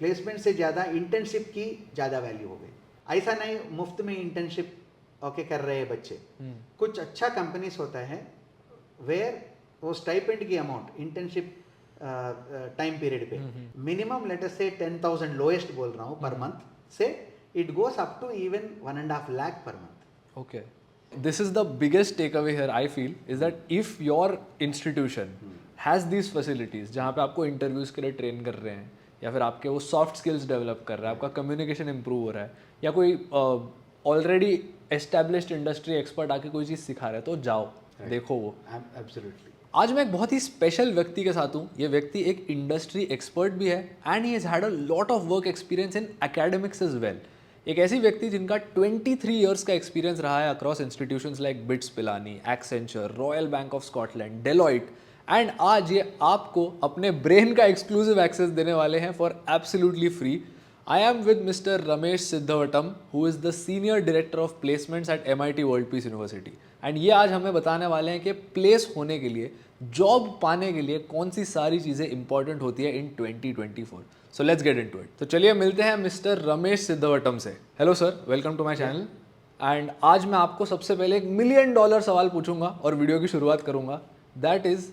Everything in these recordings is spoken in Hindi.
प्लेसमेंट से ज़्यादा इंटर्नशिप की ज़्यादा वैल्यू हो गई। ऐसा नहीं मुफ्त में इंटर्नशिप कर रहे हैं बच्चे। कुछ अच्छा कंपनीज होता है वेयर वो स्टाइपेंड की अमाउंट इंटर्नशिप टाइम पीरियड पे मिनिमम लेटर से 10,000 लोएस्ट बोल रहा हूँ पर मंथ से it goes up to even 1.5 lakh per month. Okay. This is the biggest takeaway here I feel is that if your institution has these facilities जहाँ पे आपको इंटरव्यूज़ के लिए ट्रेन कर रहे हैं या फिर आपके वो सॉफ्ट स्किल्स डेवलप कर रहा है, आपका कम्युनिकेशन इंप्रूव हो रहा है या कोई ऑलरेडी एस्टेब्लिश्ड इंडस्ट्री एक्सपर्ट आके कोई चीज़ सिखा रहा है तो जाओ देखो वो। एब्सोल्युटली। आज मैं एक बहुत ही स्पेशल व्यक्ति के साथ हूँ। ये व्यक्ति एक इंडस्ट्री एक्सपर्ट भी है and he has had a lot of work experience in academics as well. एक ऐसी व्यक्ति जिनका 23 इयर्स का एक्सपीरियंस रहा है across institutions like bits Pilani, Accenture, royal bank of Scotland, Deloitte and आज ये आपको अपने ब्रेन का एक्सक्लूसिव एक्सेस देने वाले हैं for absolutely free. I am with Mr. Ramesh Siddhavatam, who is the Senior Director of Placements at MIT World Peace University. And ये आज हमें बताने वाले हैं कि प्लेस होने के लिए, जॉब पाने के लिए कौन सी सारी चीज़ें इंपॉर्टेंट होती है इन 2024. So let's get into it. तो चलिए मिलते हैं मिस्टर रमेश सिद्धवटम से। Hello sir, welcome to my channel. And आज मैं आपको सबसे पहले $1 मिलियन सवाल पूछूंगा और वीडियो की शुरुआत करूंगा। दैट इज़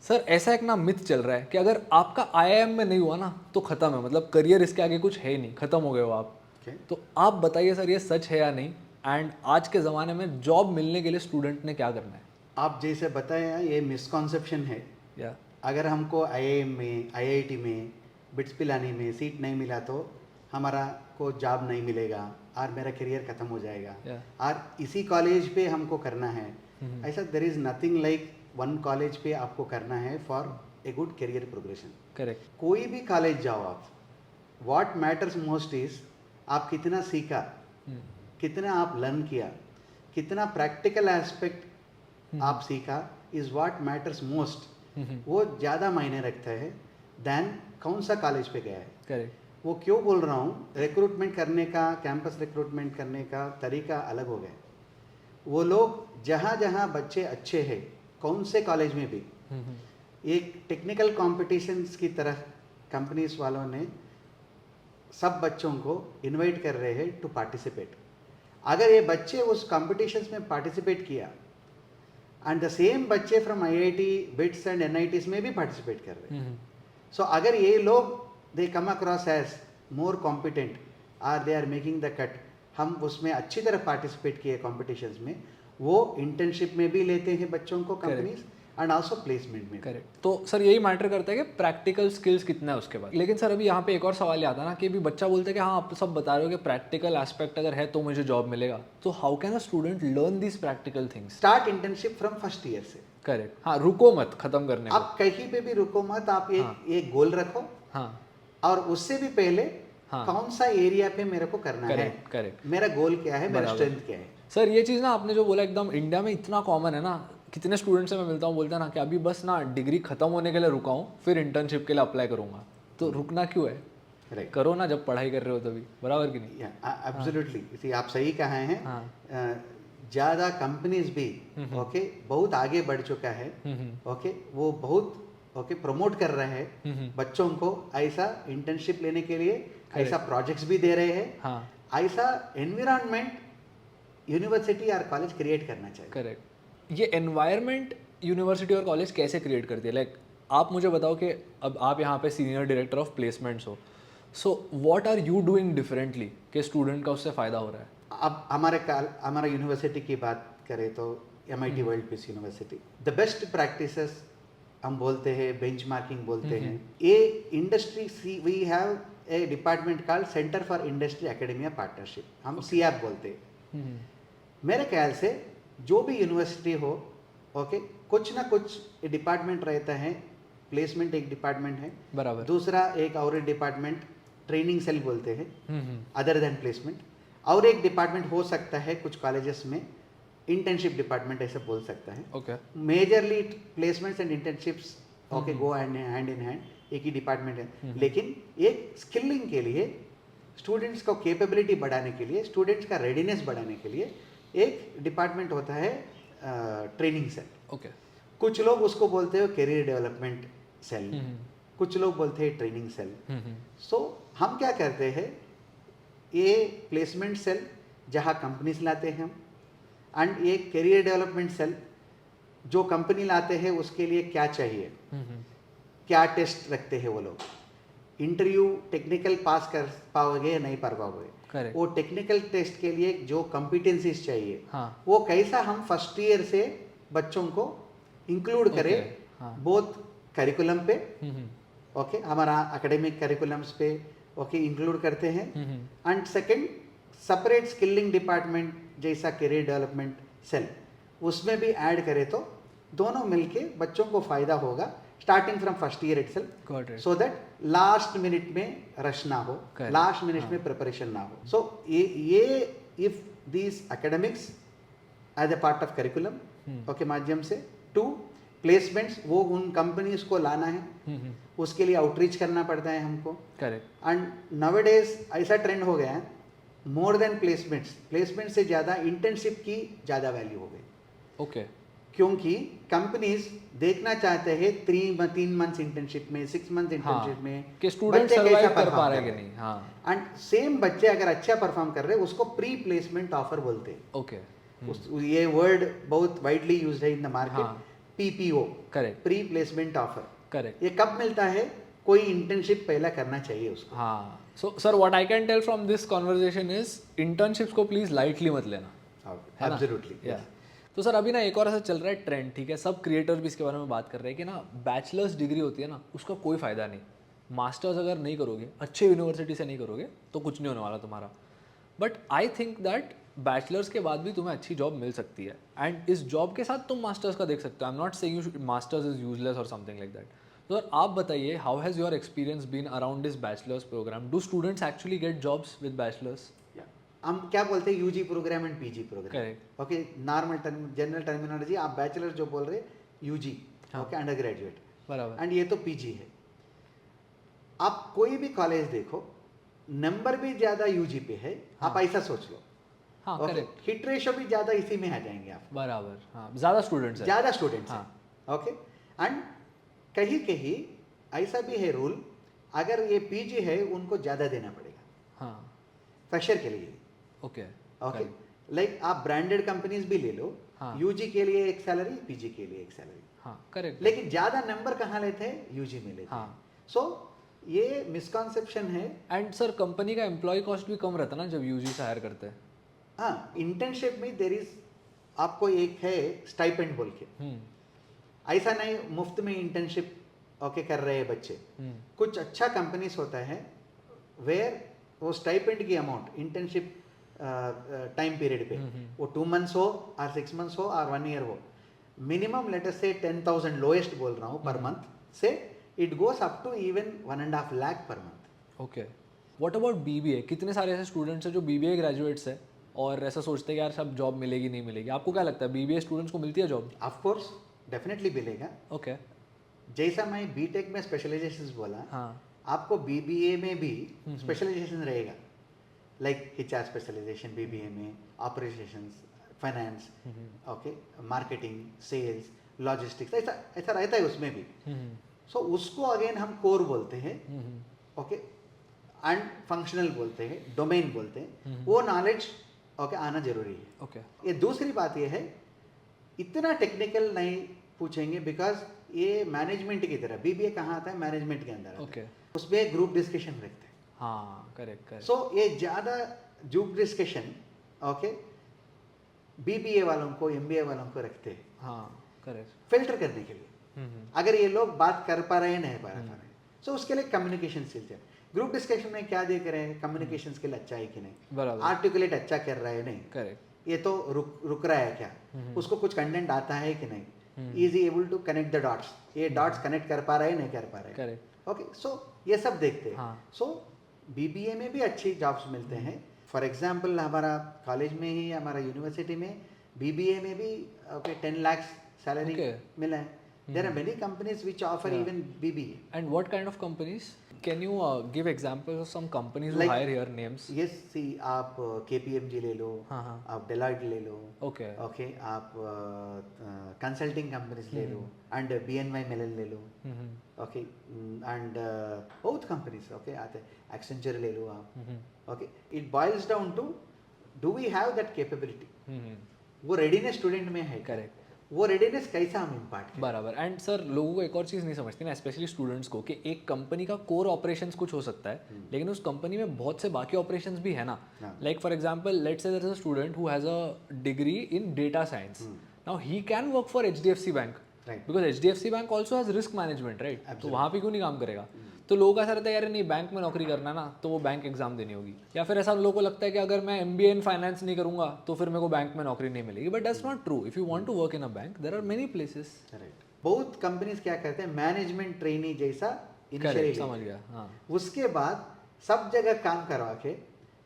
सर, ऐसा एक ना मिथ चल रहा है कि अगर आपका IIM में नहीं हुआ ना तो खत्म है, मतलब करियर इसके आगे कुछ है ही नहीं, खत्म हो गए हो आप। तो आप बताइए सर, ये सच है या नहीं एंड आज के ज़माने में जॉब मिलने के लिए स्टूडेंट ने क्या करना है? आप जैसे बताया ये मिसकॉन्सेप्शन है। अगर हमको IIM में, IIT में, बिट्स पिलानी में सीट नहीं मिला तो हमारा को जॉब नहीं मिलेगा और मेरा करियर खत्म हो जाएगा और इसी कॉलेज पे हमको करना है। ऐसा there is nothing like one college पे आपको करना है for a good career progression. Correct. कोई भी कॉलेज जाओ आप, व्हाट मैटर्स मोस्ट इज आप कितना सीखा, कितना आप लर्न किया, कितना प्रैक्टिकल एस्पेक्ट आप सीखा इज व्हाट मैटर्स मोस्ट। वो ज़्यादा मायने रखता है देन कौन सा कॉलेज पे गया है। करेक्ट। वो क्यों बोल रहा हूँ, रिक्रूटमेंट करने का, कैंपस रिक्रूटमेंट करने का तरीका अलग हो गया। वो लोग जहाँ जहाँ बच्चे अच्छे हैं, कौन से कॉलेज में भी एक टेक्निकल कॉम्पिटिशन्स की तरह कंपनीज वालों ने सब बच्चों को इनवाइट कर रहे हैं टू पार्टिसिपेट। अगर ये बच्चे उस कॉम्पिटिशन्स में पार्टिसिपेट किया एंड द सेम बच्चे from IIT, bits and NITs में भी पार्टिसिपेट कर रहे हैं। सो अगर ये लोग they come across as more competent और they are making the cut, हम उसमें अच्छी तरह पार्टिसिपेट किए कॉम्पिटिशन्स में, वो इंटर्नशिप में भी लेते हैं बच्चों को कंपनीज एंड आल्सो प्लेसमेंट में। करेक्ट। तो सर यही मैटर करता है कि प्रैक्टिकल स्किल्स कितना है उसके बाद। लेकिन सर अभी यहाँ पे एक और सवाल आता है ना कि अभी बच्चा बोलता है कि हाँ आप सब बता रहे हो कि प्रैक्टिकल एस्पेक्ट अगर है तो मुझे जॉब मिलेगा, तो how can a student learn this practical things? Start internship from first year से। करेक्ट। हाँ, रुको मत खत्म करने। आप कहीं पे भी रुको मत, आप एक गोल रखो। हाँ। और उससे भी पहले कौन सा एरिया पे मेरे को करना है। करेक्ट। मेरा गोल क्या है, मेरा स्ट्रेंथ क्या है। सर ये चीज़ ना आपने जो बोला एकदम इंडिया में इतना कॉमन है ना, कितने स्टूडेंट से मैं मिलता हूँ बोलते हैं ना कि अभी बस ना डिग्री खत्म होने के लिए रुका हूँ फिर इंटर्नशिप के लिए अप्लाई करूँगा। तो रुकना क्यों है? करो ना जब पढ़ाई कर रहे हो तभी, बराबर कि नहीं? एब्सोल्युटली, आप सही कहा है। ज़्यादा कंपनीज भी बहुत आगे बढ़ चुका है। वो बहुत प्रमोट कर रहे हैं बच्चों को, ऐसा इंटर्नशिप लेने के लिए ऐसा प्रोजेक्ट्स भी दे रहे हैं। ऐसा एनवायरनमेंट यूनिवर्सिटी और कॉलेज क्रिएट करना चाहिए। करेक्ट। ये एनवायरनमेंट यूनिवर्सिटी और कॉलेज कैसे क्रिएट करती है? लाइक आप मुझे बताओ कि अब आप यहाँ पे सीनियर डायरेक्टर ऑफ प्लेसमेंट्स हो, so what are you doing differently कि स्टूडेंट का उससे फ़ायदा हो रहा है? अब हमारा यूनिवर्सिटी की बात करें तो MIT world peace university, the best practices हम बोलते हैं, बेंचमार्किंग बोलते हैं। ये industry we have a department called centre for industry academia partnership, हम CAP बोलते हैं। मेरे ख्याल से जो भी यूनिवर्सिटी हो, कुछ ना कुछ डिपार्टमेंट रहता है। प्लेसमेंट एक डिपार्टमेंट है, बराबर। दूसरा एक और डिपार्टमेंट ट्रेनिंग सेल बोलते हैं, अदर देन प्लेसमेंट। और एक डिपार्टमेंट हो सकता है कुछ कॉलेजेस में इंटर्नशिप डिपार्टमेंट ऐसे बोल सकता है। Majorly placements and internships go hand in hand, एक ही डिपार्टमेंट है। लेकिन एक स्किलिंग के लिए, स्टूडेंट्स को कैपेबिलिटी बढ़ाने के लिए, स्टूडेंट्स का रेडीनेस बढ़ाने के लिए एक डिपार्टमेंट होता है ट्रेनिंग सेल। कुछ लोग उसको बोलते हो करियर डेवलपमेंट सेल, कुछ लोग बोलते हैं ट्रेनिंग सेल। सो हम क्या करते हैं, ये प्लेसमेंट सेल जहाँ कंपनीज लाते हैं हम, एंड ये करियर डेवलपमेंट सेल जो कंपनी लाते हैं उसके लिए क्या चाहिए, क्या टेस्ट रखते हैं वो लोग, इंटरव्यू टेक्निकल पास कर पाओगे या नहीं कर पाओगे, करेक्ट, वो टेक्निकल टेस्ट के लिए जो कॉम्पिटेंसीज चाहिए हाँ, वो कैसा हम फर्स्ट ईयर से बच्चों को इंक्लूड करें, हाँ, बोथ करिकुलम पे, ओके हमारा एकेडमिक करिकुलम्स पे ओके इंक्लूड करते हैं, and second separate skilling department जैसा करियर डेवलपमेंट सेल उसमें भी ऐड करें तो दोनों मिलके बच्चों को फायदा होगा starting from first year itself, got it, so that last minute में रश ना हो, Correct. लास्ट मिनट में प्रिपरेशन ना हो. सो ये if these academics as a part of curriculum okay माध्यम से, टू प्लेसमेंट्स वो उन कंपनीज को लाना है, उसके लिए आउटरीच करना पड़ता है हमको, करेक्ट, एंड नाउअडेज ऐसा ट्रेंड हो गया है मोर देन प्लेसमेंट्स, प्लेसमेंट से ज़्यादा इंटर्नशिप की ज़्यादा वैल्यू हो गई, ओके, क्योंकि कंपनीज देखना चाहते हैं 3 मंथ्स इंटर्नशिप में, 6 मंथ इंटर्नशिप में कि स्टूडेंट बच्चे सर्वाइव कैसा कर perform पा रहे कर हैं कि नहीं, हाँ, एंड सेम बच्चे अगर अच्छा परफॉर्म कर रहे हैं उसको प्री प्लेसमेंट ऑफर बोलते हैं. ओके, ये वर्ड बहुत वाइडली यूज्ड है इन द हाँ. Market, PPO, correct, pre placement offer. Correct, ये कब मिलता है, कोई इंटर्नशिप पहला करना चाहिए उसको. हाँ. So sir what I can tell from this conversation is internships को प्लीज लाइटली मत लेना, है ना? एब्सोल्युटली. Yeah. तो सर अभी ना एक और ऐसा चल रहा है ट्रेंड, ठीक है, सब क्रिएटर भी इसके बारे में बात कर रहे हैं कि ना बैचलर्स डिग्री होती है ना उसका कोई फ़ायदा नहीं, मास्टर्स अगर नहीं करोगे, अच्छे यूनिवर्सिटी से नहीं करोगे तो कुछ नहीं होने वाला तुम्हारा. But I think that bachelors के बाद भी तुम्हें अच्छी जॉब मिल सकती है, एंड इस जॉब के साथ तुम मास्टर्स का देख सकते हो. I am not saying you masters is useless और समथिंग लाइक दैट. तो सर आप बताइए, how has your experience been around this bachelors programme? Do students actually get jobs with bachelors? हम क्या बोलते हैं, UG programme and PG programme. Correct, okay, normal general terminology, आप बैचलर जो बोल रहे यूजी, ओके अंडर ग्रेजुएट, बराबर, एंड ये तो पीजी है. आप कोई भी कॉलेज देखो, नंबर भी ज्यादा यूजी पे है, आप ऐसा सोच लो. हाँ, ओके, करेक्ट, हिट रेशो भी ज्यादा इसी में आ जाएंगे आप, बराबर, हाँ, ज़्यादा स्टूडेंट्स हैं, ज्यादा स्टूडेंट्स हाँ. हैं. ओके, एंड कहीं कहीं ऐसा भी है रूल, अगर ये पीजी है उनको ज्यादा देना पड़ेगा हाँ, फ्रेशर के लिए. ओके, ओके, लाइक आप ब्रांडेड कंपनीज भी ले लो, हाँ. यूजी के लिए एक सैलरी, पीजी के लिए एक सैलरी, हाँ, करेक्ट, लेकिन ज्यादा नंबर कहाँ लेते हैं, यूजी में लेते हैं. हाँ. सो ये मिसकॉन्सेप्शन है. एंड सर कंपनी का एम्प्लॉय कॉस्ट भी कम रहता है ना जब यूजी से हायर करते हैं. हाँ, इंटर्नशिप में देर इज आपको एक है स्टाइपेंड बोल के, ऐसा नहीं मुफ्त में इंटर्नशिप ओके कर रहे हैं बच्चे. कुछ अच्छा कंपनीज होता है वेयर वो स्टाइपेंड की अमाउंट इंटर्नशिप टाइम पीरियड पे, वो 2 मंथ्स हो और 6 मंथ्स हो और 1 ईयर हो, मिनिमम लेटर से 10,000 लोएस्ट बोल रहा हूँ पर मंथ से, it goes up to even 1.5 lakh per month. Okay, what about BBA? कितने सारे ऐसे स्टूडेंट्स हैं जो बीबीए ग्रेजुएट्स हैं और ऐसा सोचते हैं कि यार सब जॉब मिलेगी नहीं मिलेगी. आपको क्या लगता है, बीबीए स्टूडेंट्स को मिलती है जॉब? ऑफ कोर्स डेफिनेटली मिलेगा. ओके, जैसा मैं बीटेक में स्पेशलाइजेशन बोला, हाँ, आपको बीबीए में भी स्पेशलाइजेशन रहेगा, लाइक एचआर स्पेशलाइजेशन बीबीए में, operations, finance, okay, marketing, sales, logistics, ऐसा ऐसा रहता है उसमें भी. सो उसको अगेन हम कोर बोलते हैं, ओके, एंड फंक्शनल बोलते हैं, डोमेन बोलते हैं. वो नॉलेज ओके आना जरूरी है. ओके, ये दूसरी बात ये है, इतना टेक्निकल नहीं पूछेंगे, बिकॉज ये मैनेजमेंट की तरह, बीबीए कहाँ आता है, मैनेजमेंट के अंदर आता है. ओके, उसमें ग्रुप डिस्कशन रखते हैं. हाँ, करेक्ट, करेक्ट, सो ये ज़्यादा ग्रुप डिस्कशन ओके बीबीए वालों को, एमबीए वालों को रखते हैं, हाँ, करेक्ट, फिल्टर करने के लिए. अगर ये लोग बात कर पा रहे हैं नहीं पा रहे हैं, सो उसके लिए कम्युनिकेशन स्किल्स है. ग्रुप डिस्कशन में क्या देख रहे हैं, कम्युनिकेशन स्किल अच्छा है कि नहीं, बराबर, आर्टिकुलेट अच्छा कर रहा है नहीं, करेक्ट, ये तो रुक रहा है क्या, उसको कुछ कंटेंट आता है कि नहीं, is able to connect the dots, ये डॉट्स कनेक्ट कर पा रहे हैं नहीं कर पा रहे हैं. करेक्ट, ओके, सो ये सब देखते हैं. हाँ. सो बीबीए में भी अच्छी जॉब्स मिलते हैं. फॉर एग्जांपल हमारा कॉलेज में ही, हमारा यूनिवर्सिटी में बीबीए में भी ओके 10 लाख सैलरी Okay. मिला है. There are many companies which offer even BBA. And what kind of companies? Can you give examples of some companies who Like- hire here names? Yes, see आप KPMG ले लो, हाँ हाँ. आप Deloitte ले लो, Okay. ओके आप कंसल्टिंग कंपनीज ले लो, एंड BNY Mellon ले लो, Mm-hmm. ओके एंड बहुत कंपनीज ओके आते हैं, एक्सेंचर ले लो आप, Mm-hmm. Okay it boils down to do we have that capability, Mm-hmm. वो रेडीनेस स्टूडेंट में है क्या? Correct. वो रेडीनेस कैसा हम इम्पार्ट करें? बराबर. एंड सर लोगों को एक और चीज़ नहीं समझती ना, स्पेशली स्टूडेंट्स को, कि एक कंपनी का कोर ऑपरेशंस कुछ हो सकता है लेकिन उस कंपनी में बहुत से बाकी ऑपरेशंस भी है ना. हाँ. Like for example let's say there is a student who has a degree in data science. Now he can work for HDFC bank Right. Because HDFC bank also has risk management, right? तो Absolutely. वहाँ पे क्यों नहीं काम करेगा? तो लोगों का ऐसा रहता है यार नहीं बैंक में नौकरी करना ना तो वो बैंक एग्जाम देनी होगी, या फिर ऐसा लोगों को लगता है कि अगर मैं MBA इन फाइनेंस नहीं करूंगा तो फिर मेरे को बैंक में नौकरी नहीं मिलेगी. But that's not true. If you want to work in a bank there are many places. Right. बहुत कंपनीज क्या करते हैं, मैनेजमेंट ट्रेनी जैसा इनिशियली समझ गया. हाँ. उसके बाद सब जगह काम करवा के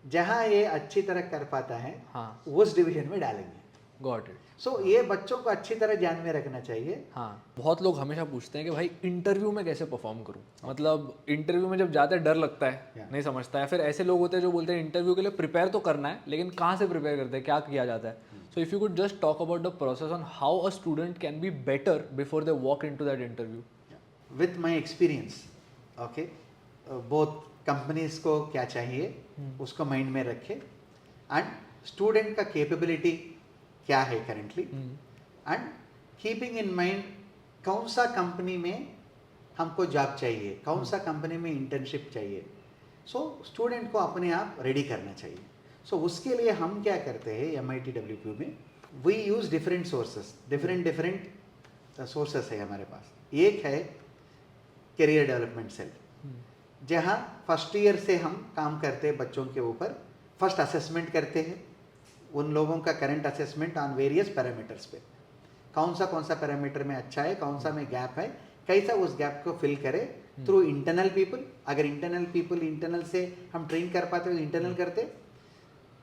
जहाँ ये अच्छी तरह कर पाता है हाँ. उस डिवीजन में डालेंगे. Got it. सो ये बच्चों को अच्छी तरह ध्यान में रखना चाहिए. हाँ. बहुत लोग हमेशा पूछते हैं कि भाई इंटरव्यू में कैसे परफॉर्म करूँ. मतलब इंटरव्यू में जब जाते हैं डर लगता है, Yeah. नहीं समझता है. फिर ऐसे लोग होते हैं जो बोलते हैं इंटरव्यू के लिए प्रिपेयर तो करना है लेकिन कहाँ से प्रिपेयर करते हैं, क्या किया जाता है. So if you could just talk about the process on how a student can be better before they walk into that interview. With my experience okay, बहुत कंपनीज को क्या चाहिए उसको माइंड में रखे, एंड स्टूडेंट का कैपेबिलिटी क्या है currently, and keeping in mind कौन सा कंपनी में हमको जॉब चाहिए, कौन सा कंपनी में इंटर्नशिप चाहिए. सो स्टूडेंट को अपने आप रेडी करना चाहिए. सो उसके लिए हम क्या करते हैं MITWQ में, we use different sources, different sources है हमारे पास. एक है करियर डेवलपमेंट सेल, जहाँ फर्स्ट ईयर से हम काम करते हैं बच्चों के ऊपर. फर्स्ट असेसमेंट करते हैं उन लोगों का, current assessment on various parameters पे, कौन सा पैरामीटर में अच्छा है, कौन सा में गैप है, कैसा उस गैप को फिल करे थ्रू इंटरनल पीपल. अगर इंटरनल से हम ट्रेन कर पाते तो इंटरनल करते,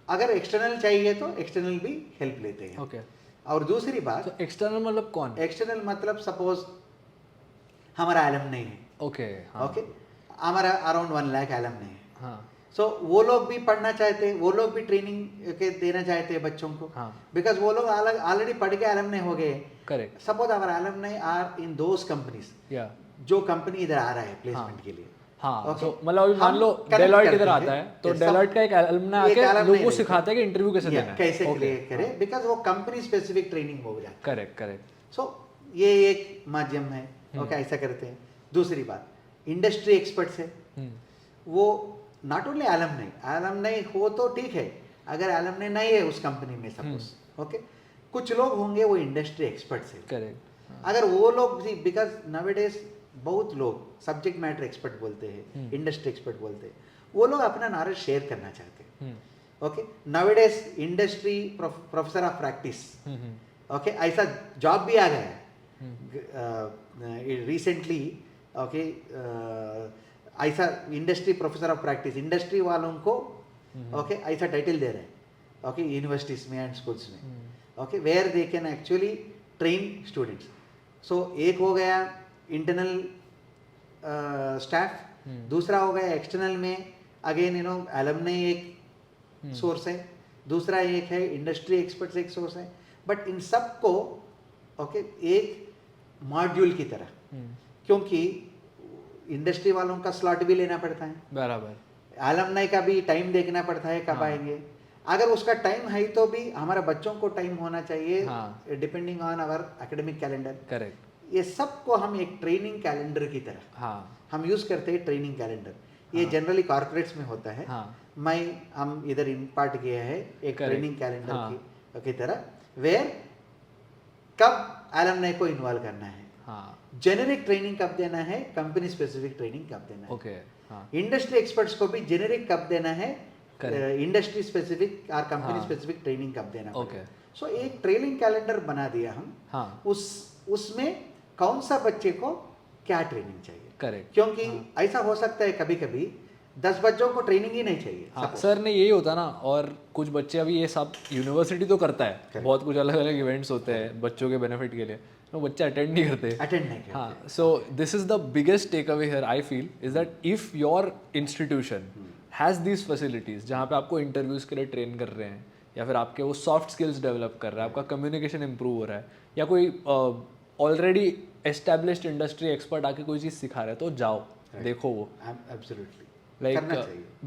अगर एक्सटर्नल चाहिए तो एक्सटर्नल भी हेल्प लेते हैं. ओके. और दूसरी बात, तो एक्सटर्नल मतलब कौन? एक्सटर्नल मतलब सपोज हमारा एलमनी है, ओके. ओके, हमारा अराउंड 1 लाख एलमनी है. हाँ. सो वो लोग भी पढ़ना चाहते हैं, वो लोग भी ट्रेनिंग के देना चाहते हैं बच्चों को, हाँ. बिकॉज वो लोग ऑलरेडी पढ़ के एलमनी हो गए. करेक्ट. Suppose our alumni are in those companies, yeah. जो कंपनी इधर आ रहा है प्लेसमेंट के लिए. हाँ. Okay. तो मतलब अभी मान हम लो connect डेलॉइट करते इधर हैं. आता है तो Yes, डेलॉइट का एक एल्युमना एक आके alumni लोगों को रहता है. सिखाता है कि इंटरव्यू कैसे देना है. कैसे Okay. क्लियर करे, बिकॉज वो कंपनी स्पेसिफिक ट्रेनिंग हो जाती है. करेक्ट. करेक्ट. सो ये एक माध्यम है. ओके, ऐसा करते हैं. दूसरी बात, इंडस्ट्री एक्सपर्ट्स है, वो नॉट ओनली एलमनी हो तो ठीक है, अगर एलमनी नहीं है उस कंपनी में सपोज, ओके, कुछ लोग होंगे वो इंडस्ट्री एक्सपर्ट्स है. करेक्ट. अगर वो लोग, बिकॉज नाउअडेज बहुत लोग सब्जेक्ट मैटर एक्सपर्ट बोलते हैं, इंडस्ट्री एक्सपर्ट बोलते हैं, वो लोग अपना नॉलेज शेयर करना चाहते हैं. Okay, nowadays industry professor of practice, okay, ऐसा जॉब भी आ गया है रिसेंटली. ओके, ऐसा industry professor of practice, industry वालों को ओके ऐसा टाइटल दे रहे हैं, ओके, यूनिवर्सिटीज में एंड स्कूल्स में, okay, where they can actually train students. So एक हो गया इंटरनल स्टाफ, दूसरा हो गया एक्सटर्नल में अगेन एलमनी एक सोर्स है, दूसरा एक है इंडस्ट्री एक्सपर्ट्स एक सोर्स है. बट इन सब को ओके एक मॉड्यूल की तरह, क्योंकि इंडस्ट्री वालों का स्लॉट भी लेना पड़ता है, बराबर. एलमनी का भी टाइम देखना पड़ता है कब आएंगे. अगर उसका टाइम है तो भी हमारे बच्चों को टाइम होना चाहिए, depending on our academic calendar. Correct. ये सब को हम एक ट्रेनिंग कैलेंडर की तरह हम यूज करते हैं. ट्रेनिंग कैलेंडर ये जनरली कॉर्पोरेट्स में होता है. हम इधर इम्पार्ट किया है एक ट्रेनिंग कैलेंडर की तरह, वेयर कब एलमनी को इन्वॉल्व करना है, जेनेरिक ट्रेनिंग कब देना है, कंपनी स्पेसिफिक ट्रेनिंग कब देना है. ओके. इंडस्ट्री एक्सपर्ट्स को भी जेनेरिक कब देना है, इंडस्ट्री स्पेसिफिक और कंपनी स्पेसिफिक ट्रेनिंग कब देना है. सो एक ट्रेनिंग कैलेंडर बना दिया हम. उसमें कौन सा बच्चे को क्या ट्रेनिंग चाहिए. करेक्ट. क्योंकि ऐसा हो सकता है कभी कभी 10 बच्चों को ट्रेनिंग ही नहीं चाहिए. सर ने यही होता ना, और कुछ बच्चे अभी ये सब यूनिवर्सिटी तो करता है, बहुत कुछ अलग अलग इवेंट्स होते हैं बच्चों के बेनिफिट के लिए, वो बच्चे अटेंड नहीं करते। अटेंड नहीं करते। हाँ, so this is the biggest takeaway here I feel is that if your institution has these facilities जहाँ पे आपको इंटरव्यूज़ के लिए ट्रेन कर रहे हैं, या फिर आपके वो सॉफ्ट स्किल्स डेवलप कर रहा है, आपका कम्युनिकेशन इंप्रूव हो रहा है, या कोई ऑलरेडी एस्टेब्लिश्ड इंडस्ट्री एक्सपर्ट आके कोई चीज़ सिखा रहा है, तो जाओ देखो वो। Absolutely Like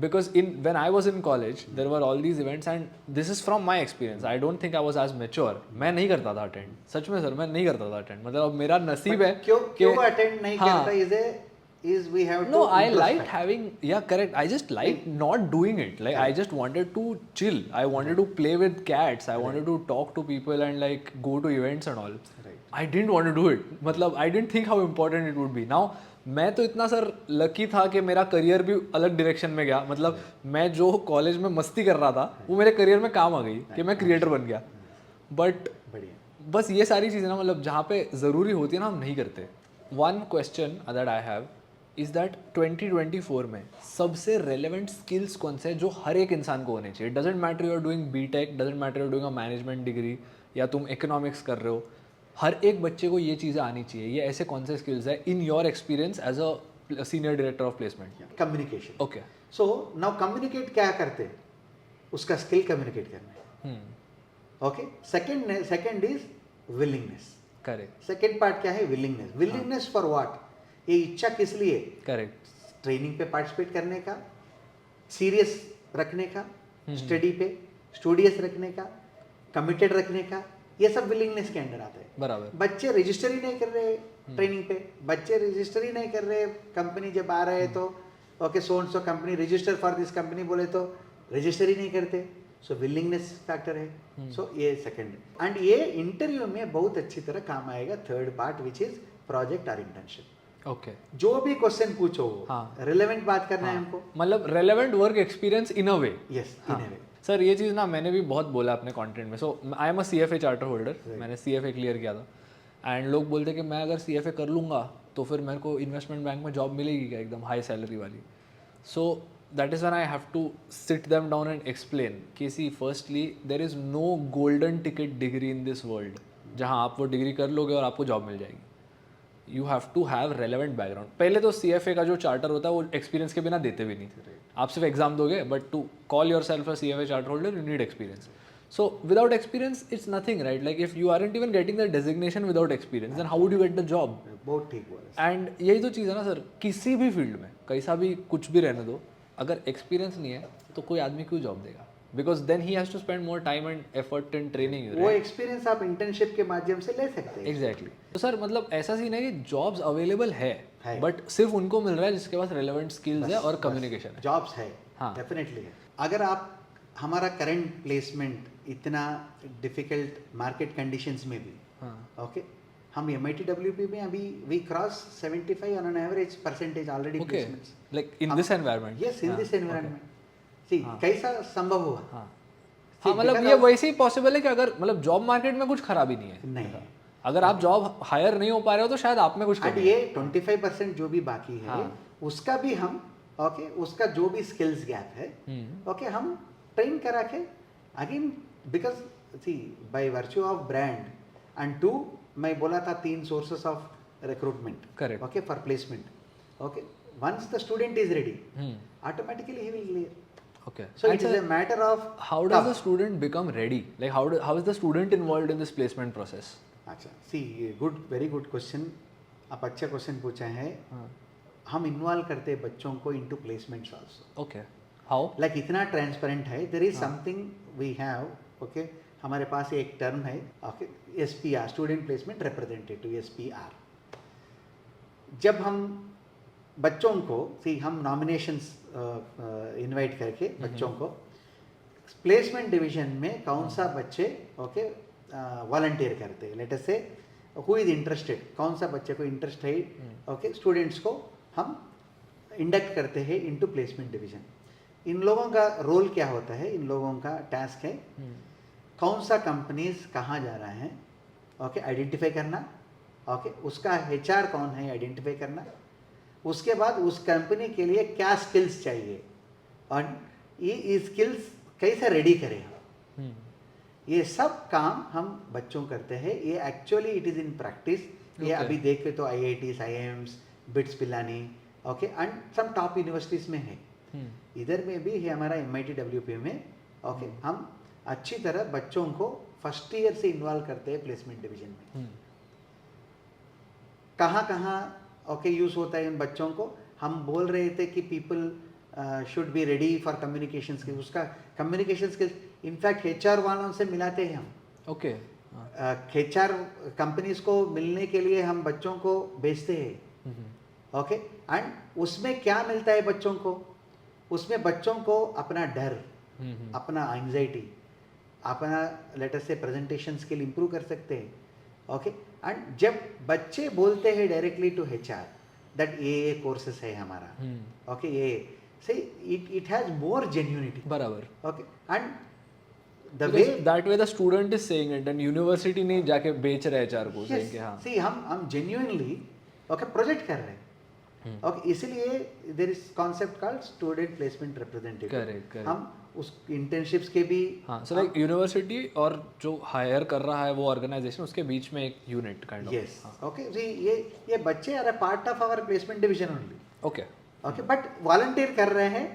because when I was in college there were all these events and this is from my experience. I don't think I was as mature. मैं नहीं करता था अटेंड, सच में सर मैं नहीं करता था अटेंड। मतलब अब मेरा नसीब है क्यों अटेंड नहीं करता? is we have no to I liked having, yeah correct, I just liked not doing it. Like I just wanted to chill, I wanted to play with cats, I wanted to talk to people and like go to events and all. I didn't want to do it. मतलब I didn't think how important it would be. Now मैं तो इतना सर लकी था कि मेरा करियर भी अलग डायरेक्शन में गया। मतलब मैं जो कॉलेज में मस्ती कर रहा था वो मेरे करियर में काम आ गई कि मैं क्रिएटर बन गया। बट बस ये सारी चीज़ें ना, मतलब जहाँ पे ज़रूरी होती है ना हम नहीं करते। One question that I have is that 2024 में सबसे रेलेवेंट स्किल्स कौन से हैं जो हर एक इंसान को होने चाहिए? Doesn't matter you are doing BTech, doesn't matter you are doing a management degree, या तुम इकोनॉमिक्स कर रहे हो, हर एक बच्चे को ये चीज़ें आनी चाहिए। ये ऐसे कौन से स्किल्स है in your experience as a senior director of placement? Communication. Okay, so now communicate क्या करते, उसका स्किल कम्युनिकेट करना है। Okay, second is willingness. Correct. Second part क्या है? Willingness for what? ये इच्छा किस लिए? करेक्ट। ट्रेनिंग पे पार्टिसिपेट करने का, सीरियस रखने का, स्टडी पे स्टूडियस रखने का, कमिटेड रखने का, ये सब विलिंगनेस के अंडर आता है। बराबर। बच्चे रजिस्टर ही नहीं कर रहे ट्रेनिंग पे, बच्चे रजिस्टर ही नहीं कर रहे, कंपनी जब आ रहे तो okay so company register for this company बोले तो रजिस्टर ही नहीं करते। सो विलिंगनेस फैक्टर है। सो ये सेकंड, एंड ये इंटरव्यू में बहुत अच्छी तरह काम आएगा। Third part which is project और इंटर्नशिप। ओके, जो भी क्वेश्चन पूछो हाँ, रिलेवेंट बात करना है हमको, मतलब रेलेवेंट वर्क एक्सपीरियंस इन अ वे। यस, इन अ वे। सर ये चीज़ ना मैंने भी बहुत बोला अपने कंटेंट में। So I am a CFA charter holder, मैंने CFA क्लियर किया था, एंड लोग बोलते कि मैं अगर CFA कर लूँगा तो फिर मेरे को इन्वेस्टमेंट बैंक में जॉब मिलेगी क्या एकदम हाई सैलरी वाली? So that is when I have to sit them down and explain कि see firstly there is no golden ticket degree in this world जहाँ आप वो डिग्री कर लोगे और आपको जॉब मिल जाएगी। You have to have relevant background. पहले तो CFA का जो चार्टर होता है वो एक्सपीरियंस के बिना देते भी नहीं, आप सिर्फ एग्जाम दोगे, but to call yourself a CFA charter holder you need experience. So without experience it's nothing, right? Like if you aren't even getting the designation without experience then how would you get the job? बहुत ठीक बोला। एंड यही तो चीज़ है ना सर, किसी भी फील्ड में कैसा भी कुछ भी रहने दो, अगर एक्सपीरियंस नहीं है तो कोई आदमी क्यों जॉब देगा? Because then he has to spend more time and effort in training. वो एक्सपीरियंस आप इंटर्नशिप के माध्यम से ले सकते हैं। एग्जैक्टली। तो सर मतलब ऐसा सीन है कि जॉब्स अवेलेबल है, है, बट सिर्फ उनको मिल रहा है जिसके पास रेलेवेंट स्किल्स है और कम्युनिकेशन है। जॉब्स है, हाँ, डेफिनेटली है। अगर आप हमारा करंट प्लेसमेंट इतना डिफिकल्ट मार्केट कंडीशंस में भी, ओके, हम MITWP में अभी we cross 75 on an average percentage already placements, like in this environment. Yes, in this environment. See कैसा संभव हुआ? हाँ, मतलब ये वैसे ही पॉसिबल है कि अगर मतलब जॉब मार्केट में कुछ खराबी नहीं है, नहीं है, अगर आप जॉब हायर नहीं हो पा रहे हो तो शायद आप में कुछ कमी है। ये 25% जो भी बाकी है, उसका भी हम ओके, उसका जो भी स्किल्स गैप है, ओके, हम ट्रेन करा के again, because see by virtue of brand and two, मैं बोला था 3 sources of recruitment, correct, okay, for placement, okay, once the student is ready automatically he will clear. Okay. So it is a matter of how does the student become ready? Like how is the student involved in this placement process? अच्छा, see, good, very good question. आप अच्छा क्वेश्चन पूछा है। हम इन्वॉल्व करते हैं बच्चों को into placements also. Okay. How? Like इतना ट्रांसपेरेंट है, there is something we have, okay, हमारे पास एक टर्म है, okay, SPR, student placement representative, SPR। जब हम बच्चों को, सी, हम नॉमिनेशंस इनवाइट करके बच्चों को प्लेसमेंट डिवीजन में कौन सा बच्चे, ओके, वॉलंटियर करते हैं, लेट अस से हु इज इंटरेस्टेड, कौन सा बच्चे को इंटरेस्ट है, ओके, स्टूडेंट्स को हम इंडक्ट करते हैं इनटू प्लेसमेंट डिवीजन। इन लोगों का रोल क्या होता है? इन लोगों का टास्क है कौन सा कंपनीज कहाँ जा रहे हैं, ओके, आइडेंटिफाई करना, ओके, उसका HR कौन है आइडेंटिफाई करना, उसके बाद उस कंपनी के लिए क्या स्किल्स चाहिए और ये स्किल्स कैसे रेडी करें, ये सब काम हम बच्चों करते हैं. ये actually it is in practice. ये Okay. अभी देखे तो IITs, IIMs, BITS Pilani, okay, and some top universities में है. इधर में भी है हमारा MIT WP में. ओके, हम अच्छी तरह बच्चों को फर्स्ट ईयर से इन्वॉल्व करते हैं प्लेसमेंट डिवीजन में. कहाँ कहाँ ओके यूज होता है इन बच्चों को. हम बोल रहे थे कि people should be ready for communication skills. उसका कम्युनिकेशन स्किल्स इनफैक्ट HR वालों से मिलाते हैं हम. ओके. HR कंपनीज को मिलने के लिए हम बच्चों को भेजते हैं. ओके, एंड उसमें क्या मिलता है बच्चों को? उसमें बच्चों को अपना डर, अपना एंजाइटी, अपना लेटर से प्रेजेंटेशन स्किल इंप्रूव कर सकते हैं. ओके, एंड जब बच्चे बोलते हैं डायरेक्टली टू HR दैट ये कोर्सेस है हमारा, ओके, ये से इट हैज मोर जेन्युइनिटी. बराबर. Okay, and the way that way the student is saying it and university नहीं जाके बेच रहे HR को, saying कि हाँ. सी हम जेन्युइनली ओके प्रोजेक्ट कर रहे हैं. ओके, इसीलिए there is concept called student placement representative. Correct. हम उस इंटर्नशिप्स के भी हाँ, सो लाइक यूनिवर्सिटी और जो हायर कर रहा है वो ऑर्गेनाइजेशन, उसके बीच में एक unit kind of. Yes. Okay, see ये बच्चे are a part of our placement division only. Okay. Okay, but volunteer कर रहे हैं,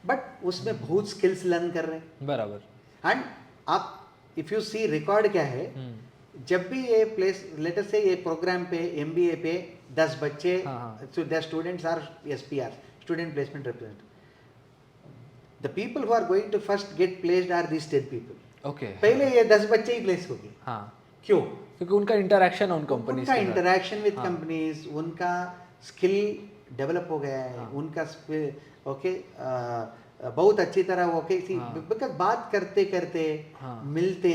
बट उसमें बहुत स्किल्स लर्न कर रहे हैं. बराबर. एंड आप इफ यू सी रिकॉर्ड क्या है, जब भी ये प्लेस लेटर से ये प्रोग्राम पे MBA पे 10 बच्चे, so their students are SPR, student placement representative. The people who are going to first get placed are these 10 people. Okay. पहले ये 10 बच्चे ही प्लेस हो गए. हाँ, क्यों? क्योंकि उनका इंटरेक्शन उन कंपनीज उनका इंटरेक्शन विद कंपनीज, उनका स्किल डेवलप हो गया है. उनका ओके बहुत अच्छी तरह ओके बिकॉज बात करते करते मिलते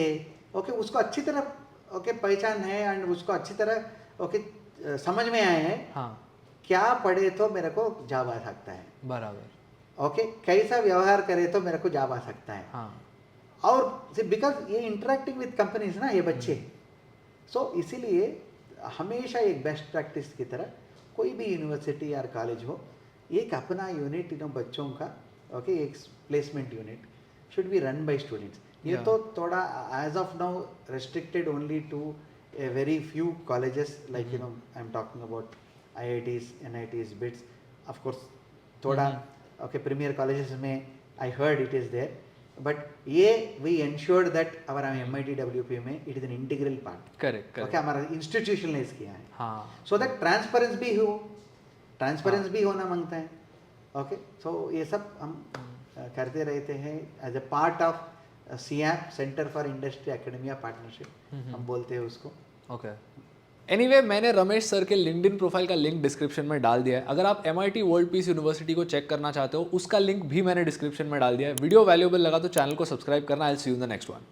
ओके उसको अच्छी तरह ओके पहचान है एंड उसको अच्छी तरह ओके समझ में आए हैं. हाँ. क्या पढ़े तो मेरे को जॉब आ सकता है. बराबर. ओके, कैसा व्यवहार करे तो मेरे को जॉब आ सकता है. हाँ. और बिकॉज ये इंटरेक्टिंग विद कंपनीज ना ये बच्चे, सो इसीलिए हमेशा एक बेस्ट प्रैक्टिस की तरह कोई भी यूनिवर्सिटी या कॉलेज हो, एक अपना यूनिट बच्चों का ओके एक placement unit should be run by students. ये तो थोड़ा as of now restricted only to a very few colleges like I'm talking about IITs, NITs, BITS, of course thoda okay premier colleges में I heard it is there, but ये we ensured that our MIT WP में it is an integral part. Correct. okay हमारा institutionalize किया है. हाँ. so that transparency भी होना मांगता है. okay, so ये सब हम करते रहते हैं as a part of CIAP, centre for industry academia partnership हम बोलते हैं उसको. ओके. एनीवे, मैंने रमेश सर के लिंक्डइन प्रोफाइल का लिंक डिस्क्रिप्शन में डाल दिया है. अगर आप MIT वर्ल्ड पीस यूनिवर्सिटी को चेक करना चाहते हो, उसका लिंक भी मैंने डिस्क्रिप्शन में डाल दिया है. वीडियो वैल्यूएबल लगा तो चैनल को सब्सक्राइब करना. I will see you in the next one.